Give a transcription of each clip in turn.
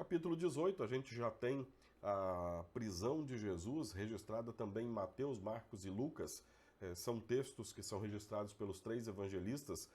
capítulo 18, a gente já tem a prisão de Jesus, registrada também em Mateus, Marcos e Lucas. São textos que são registrados pelos três evangelistas.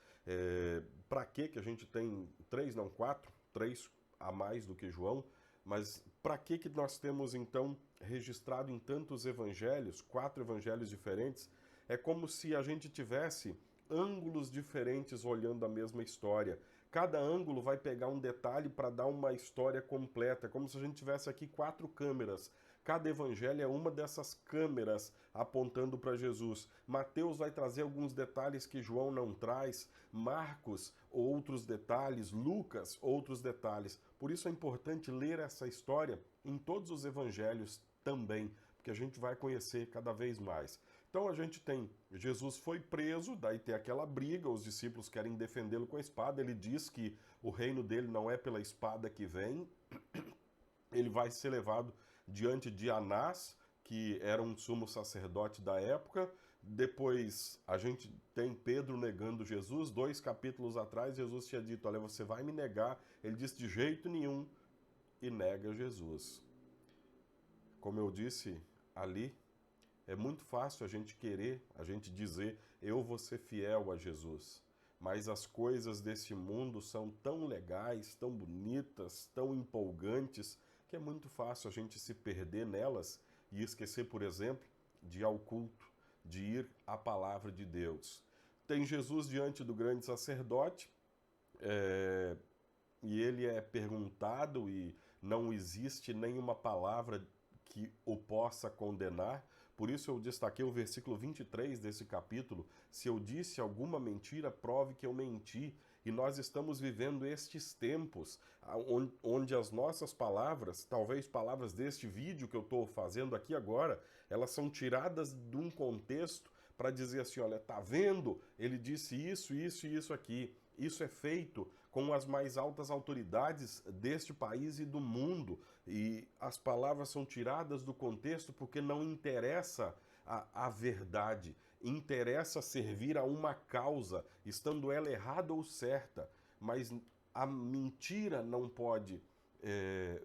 Para que a gente tem três, não quatro, três a mais do que João? Mas para que nós temos então registrado em tantos evangelhos, quatro evangelhos diferentes? É como se a gente tivesse ângulos diferentes olhando a mesma história. Cada ângulo vai pegar um detalhe para dar uma história completa, como se a gente tivesse aqui quatro câmeras. Cada evangelho é uma dessas câmeras apontando para Jesus. Mateus vai trazer alguns detalhes que João não traz, Marcos outros detalhes, Lucas outros detalhes. Por isso é importante ler essa história em todos os evangelhos também, porque a gente vai conhecer cada vez mais. Então a gente tem, Jesus foi preso, daí tem aquela briga, os discípulos querem defendê-lo com a espada, ele diz que o reino dele não é pela espada que vem, ele vai ser levado diante de Anás, que era um sumo sacerdote da época. Depois a gente tem Pedro negando Jesus. 2 capítulos atrás, Jesus tinha dito, olha, você vai me negar. Ele disse, de jeito nenhum, e nega Jesus. Como eu disse ali, é muito fácil a gente querer, a gente dizer, eu vou ser fiel a Jesus. Mas as coisas desse mundo são tão legais, tão bonitas, tão empolgantes, que é muito fácil a gente se perder nelas e esquecer, por exemplo, de ir ao culto, de ir à palavra de Deus. Tem Jesus diante do grande sacerdote, e ele é perguntado e não existe nenhuma palavra que o possa condenar. Por isso eu destaquei o versículo 23 desse capítulo. Se eu disse alguma mentira, prove que eu menti. E nós estamos vivendo estes tempos onde as nossas palavras, talvez palavras deste vídeo que eu estou fazendo aqui agora, elas são tiradas de um contexto para dizer assim, olha, tá vendo? Ele disse isso, isso e isso aqui. Isso é feito com as mais altas autoridades deste país e do mundo. E as palavras são tiradas do contexto porque não interessa a verdade. Interessa servir a uma causa, estando ela errada ou certa. Mas a mentira não pode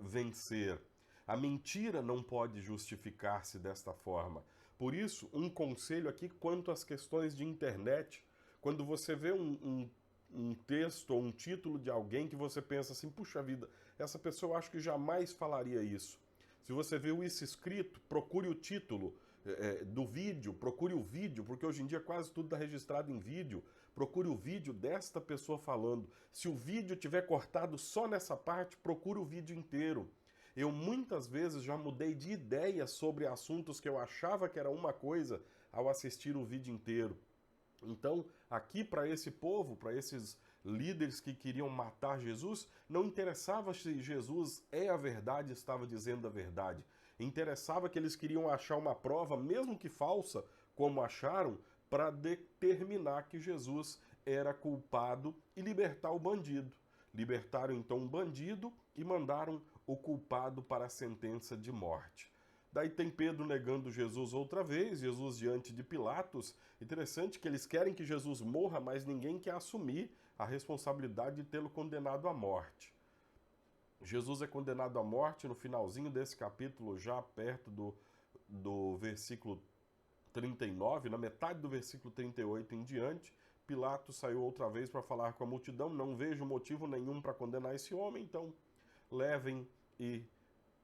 vencer. A mentira não pode justificar-se desta forma. Por isso, um conselho aqui quanto às questões de internet. Quando você vê um texto ou um título de alguém que você pensa assim, puxa vida, essa pessoa eu acho que jamais falaria isso. Se você viu isso escrito, procure o título do vídeo, procure o vídeo, porque hoje em dia quase tudo está registrado em vídeo. Procure o vídeo desta pessoa falando. Se o vídeo tiver cortado só nessa parte, procure o vídeo inteiro. Eu muitas vezes já mudei de ideia sobre assuntos que eu achava que era uma coisa ao assistir o vídeo inteiro. Então, aqui para esse povo, para esses líderes que queriam matar Jesus, não interessava se Jesus é a verdade, estava dizendo a verdade. Interessava que eles queriam achar uma prova, mesmo que falsa, como acharam, para determinar que Jesus era culpado e libertar o bandido. Libertaram então o bandido e mandaram o culpado para a sentença de morte. Daí tem Pedro negando Jesus outra vez, Jesus diante de Pilatos. Interessante que eles querem que Jesus morra, mas ninguém quer assumir a responsabilidade de tê-lo condenado à morte. Jesus é condenado à morte no finalzinho desse capítulo, já perto do versículo 39, na metade do versículo 38 em diante. Pilatos saiu outra vez para falar com a multidão, não vejo motivo nenhum para condenar esse homem, então levem e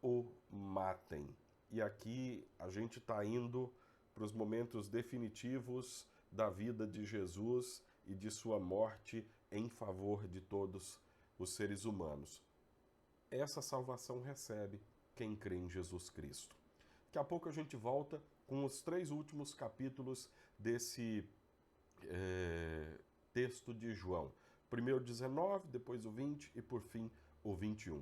o matem. E aqui a gente está indo para os momentos definitivos da vida de Jesus e de sua morte em favor de todos os seres humanos. Essa salvação recebe quem crê em Jesus Cristo. Daqui a pouco a gente volta com os 3 últimos capítulos desse texto de João. Primeiro o 19, depois o 20 e por fim o 21.